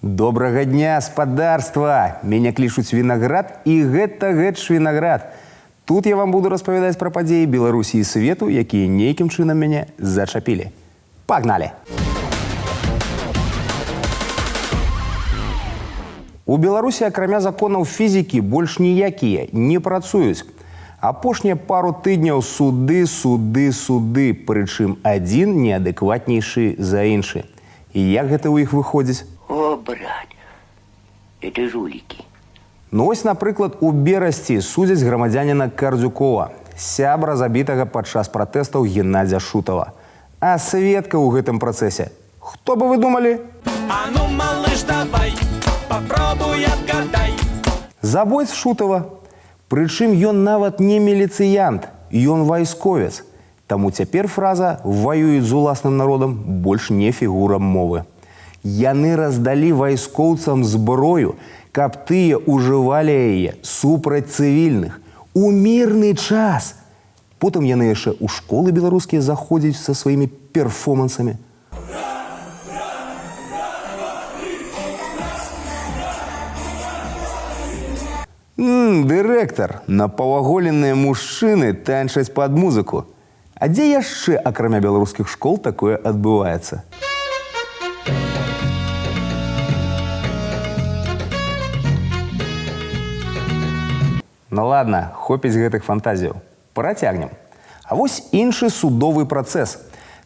Добрага дня, спадарства! Меня клічуць Вінаград, і гэта Вінаград. Тут я вам буду распавядаць пра падзеі Беларусі і свету, якія нейкім чынам мяне зачапілі. Пагнали! У Беларусі, акрамя законаў фізікі, больш ніякія не працуюць. Апошнія пару тыдняў суды, прычым адзін неадэкватнейшы за іншы. І як гэта ў іх выходзіць? О, брат, это жулики. Ну ось, напрыклад, у Берасці судзяць грамадзяніна Кардзюкова, сябра забітага падчас пратэстаў Геннадзя Шутова. А сведка ў гэтым працэсе. Хто бы вы думалі? А ну, малыш, давай, попробуй отгадай. Забойц Шутова. Прычым ён нават не міліцыянт, ён вайсковец. Таму цяпер фраза «ваююць з уласным народам» больш не фігура мовы. Яны раздалі вайскоўцам зброю, каб тыя ўжывалі яе супраць цывільных у мірны час. Потым яны яшчэ ў школы беларускія заходзяць са сваімі перформансамі. Дырэктар, напаўаголеныя мужчыны танчаць пад музыку. А дзе яшчэ, акрамя беларускіх школ, такое адбываецца? Ну ладно, хопіць гэтых фантазіяў. Працягнем. А вось іншы судовы працэс.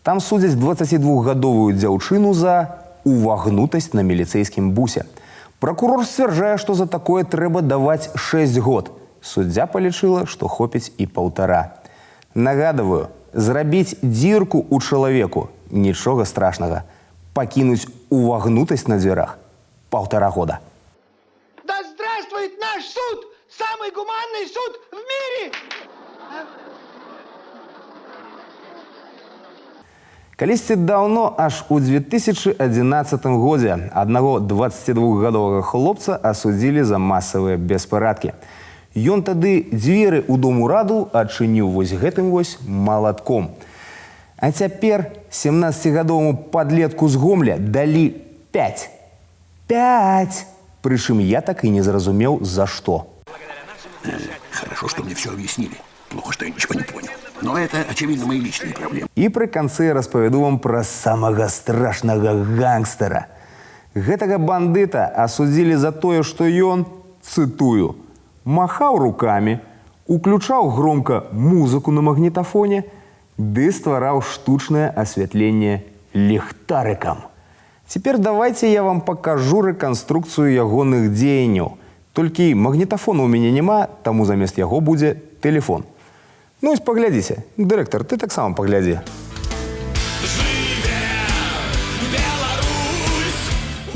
Там судзяць 22-гадовую дзяўчыну за увагнутасць на міліцэйскім бусе. Пракурор сцвярджае, што за такое трэба даваць 6 год. Суддзя палічыла, што хопіць і 1,5. Нагадываю, зрабіць дзірку ў чалавеку – нічога страшнага. Пакінуць увагнутасць на дзвярах – 1,5 года. Да здравствует наш суд! Самый гуманный суд в мире! Калісьці даўно, аж у 2011 годзе, аднаго 22-гадовага хлопца асудзілі за масавыя беспарадкі. Ён тады дзверы ў дом-ураду адчыніў вось гэтым вось малатком. А цяпер 17-гадоваму падлетку з Гомля далі 5. 5! Прычым я так і не зразумеў, за што. Хорошо, что мне все объяснили. Плохо, что я ничего не понял. Но это, очевидно, мои личные проблемы. І пры канцы я распавяду вам пра самага страшнага гангстера. Гэтага бандыта асудзілі за тое, што ён, цытую, махаў рукамі, уключаў громка музыку на магнітафоне ды ствараў штучнае асвятленне ліхтарыкам. Цяпер давайце я вам пакажу рэканструкцыю ягоных дзеянняў. Толькі магнітафона ў мяне няма, таму замест яго будзе тэлефон. Ну, ось паглядзіце. Дырэктар, ты таксама паглядзі.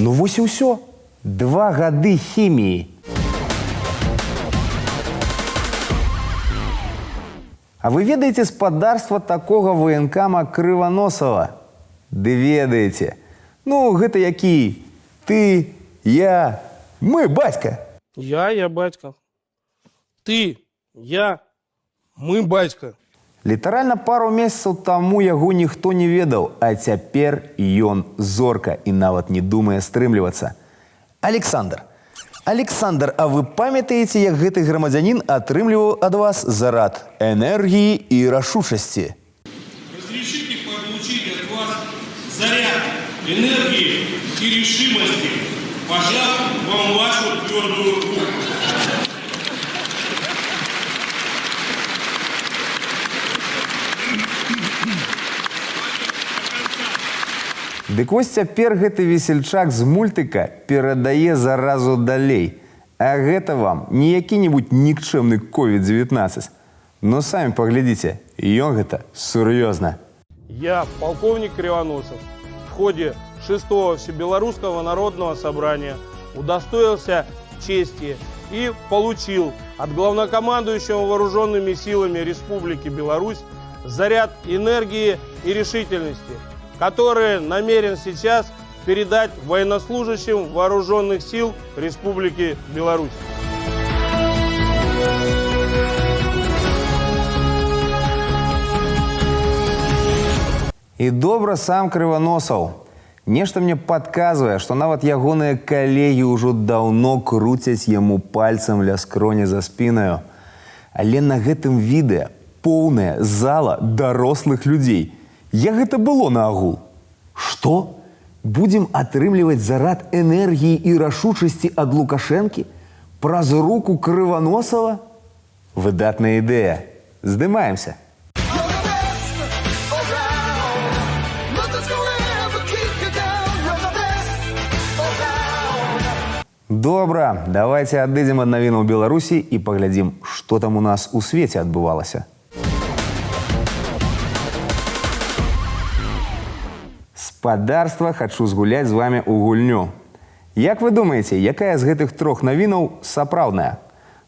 Ну, вось і ўсё. 2 гады хіміі. А вы ведаеце спадарства такога военкама Крываносава? Ды ведаеце. Ну, гэта які? Ты, я, мы, бацька. Я батька. Ты, я, мы батька. Літаральна пару месяцаў таму яго ніхто не ведаў, а цяпер ён зорка і нават не думае стрымлівацца. Александр, а вы памятаеце, як гэты грамадзянін атрымліваў ад вас зарад энергіі і рашучасці? Разрешите получить от вас заряд энергии и решимости, пожав вам вашу твердую руку. Дык вось цяпер гэты весельчак з мультыка перадае заразу далей. А гэта вам не які-небудзь нікчэмны COVID-19. Но самі паглядзіце, ён гэта сур'ёзна. Я, полковник Кривоносов, в ходе 6-го Всебелорусского народного собрания удостоился чести и получил от главнокомандующего вооруженными силами Республики Беларусь заряд энергии и решительности, который намерен сейчас передать военнослужащим вооруженных сил Республики Беларусь. І добра сам Крываносаў. Нешта мне падказвае, што нават ягоныя калегі ўжо даўно круцяць яму пальцам ля скроні за спінаю. Але на гэтым відэа поўная зала дарослых людзей. Як гэта было на агул? Што? Будзем атрымліваць зарад энергіі і рашучасці ад Лукашэнкі? Праз руку Крываносава? Выдатная ідэя. Здымаемся. Добра, давайте адыдзем ад навінаў Беларусі і паглядзім, што там у нас у свеце адбывалася. Спадарства, хачу згуляць з вами ў гульню. Як вы думаеце, якая з гэтых трох навінаў сапраўдная?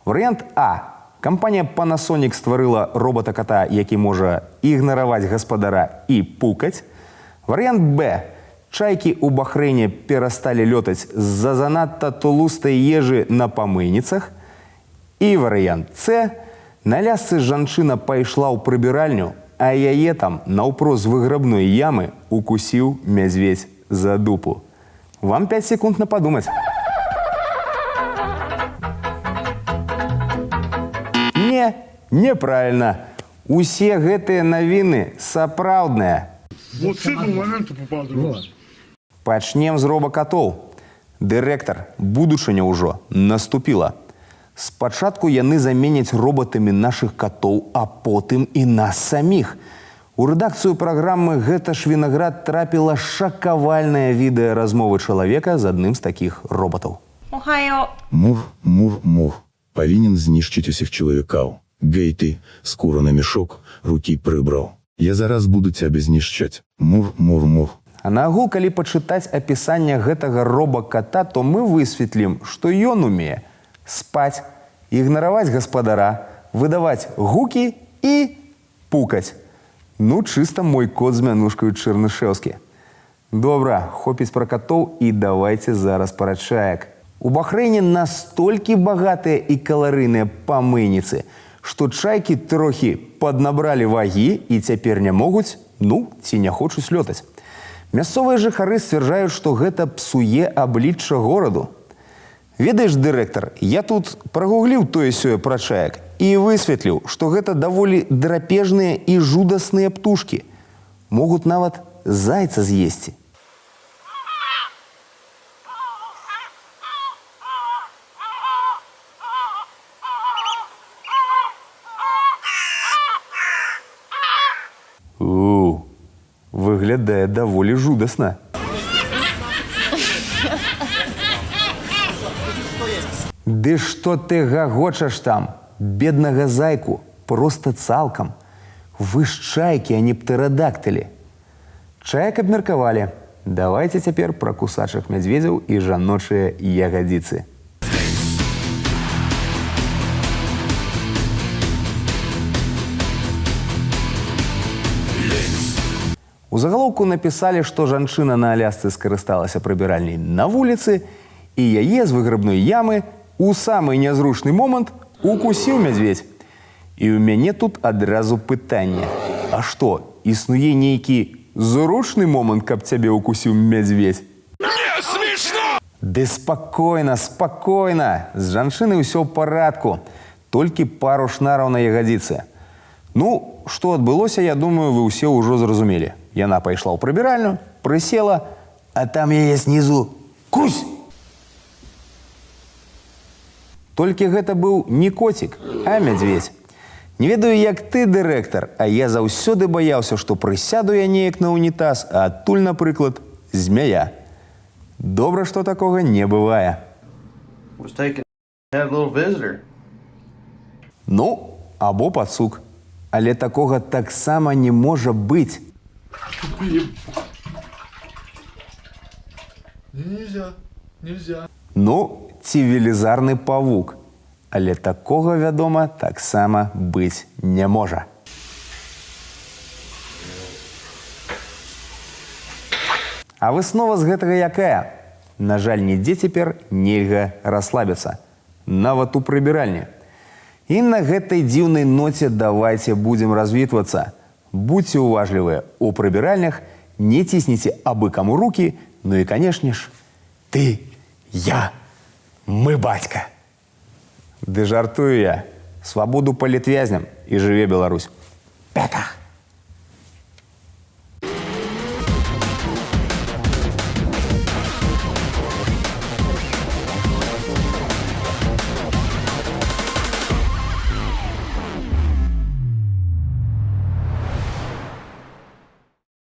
Варыянт А. Кампанія Panasonic стварыла робота-кота, які можа ігнараваць гаспадара і пукаць. Варыянт Б. Чайкі ў Бахрэйне перасталі лётаць з-за занадта толустай ежы на памыйніцах. І варыянт С. На лясцы жанчына пайшла ў прыбіральню, а яе там наўпрост выграбной ямы укусіў мядзведзь за дупу. Вам 5 секунд на падумаць. Не, неправильно. Усе гэтыя навіны сапраўдныя. Вот с этого момента попал другой. Пачнем з робакатоў. Дырэктар, будучыня ўжо наступіла. Спачатку яны заменяць роботамі нашых катоў, а потым і нас саміх. У рэдакцыю праграмы «Гэта ж вінаград» трапіла шакавальнае відэа размовы чалавека з адным з такіх роботаў. Мур, мур, мур. Павінен знішчыць усіх чалавекаў. Гей ты, скура на мешок, рукі прыбраў. Я зараз буду цябе знішчаць. Мур, мур, мур. А на агул, калі пачытаць апісанне гэтага робаката, то мы высветлім, што ён умее спаць, ігнараваць гаспадара, выдаваць гукі і пукаць. Ну, чыста мой кот з мянушкаю Чэрнышэўскі. Добра, хопіць пра катоў і давайце зараз пра чаек. У Бахрэйне настолькі багатыя і каларыйныя памыйніцы, што чайкі трохі паднабралі вагі і цяпер не могуць, ці не хочуць лётаць. Мясцовыя жыхары сцвярджаюць, што гэта псуе аблічча гораду. Ведаеш, дырэктар, я тут прагугліў тое-сёе пра чаек і высветліў, што гэта даволі драпежныя і жудасныя птушкі. Могуць нават зайца з'есці. Выглядае даволі жудасна. Ды што ты гагочаш там? Беднага зайку. Проста цалкам. Вы ж чайкі, а не птэрадактылі. Чаек абмеркавалі. Давайце цяпер пра кусачых мядзведзяў і жаночыя ягадзіцы. У загалоўку напісалі, што жанчына на Алясцы скарысталася прыбіральняй на вуліцы і яе з выграбной ямы у самы нязручны момант укусіў мядзведзь. І ў мяне тут адразу пытанне. А што, існуе нейкі зручны момант, каб цябе укусіў мядзведзь? Не смешно! Ды спакойна, спакойна. З жанчыны ўсё ў парадку. Толькі пару шнараў на ягадзіцы. Ну, што адбылося, я думаю, вы ўсе ўжо зразумелі. Яна пайшла ў прыбіральню, прысела, а там яе снізу кусь! Толькі гэта быў не коцік, а мядзведзь. Не ведаю, як ты, дырэктар, а я заўсёды баяўся, што прысяду я неяк на унітаз, а адтуль, напрыклад, змяя. Добра, што такога не бывае. Ну, або пацук. Але такога таксама не можа быць. Нельзя. Ну, ці велізарны павук. Але такога, вядома, таксама быць не можа. А выснова з гэтага якая? На жаль, нідзе цяпер нельга расслабіцца. Нават у прыбіральні. І на гэтай дзіўнай ноце давайце будзем развітвацца. Будьце уважлівыя ў прыбіральнях не цісніце абы каму рукі, ну і, канешне ж, ты, я, мы бацька. Ды жартую я. Свабоду палітвязням і жыве Беларусь. Пяка!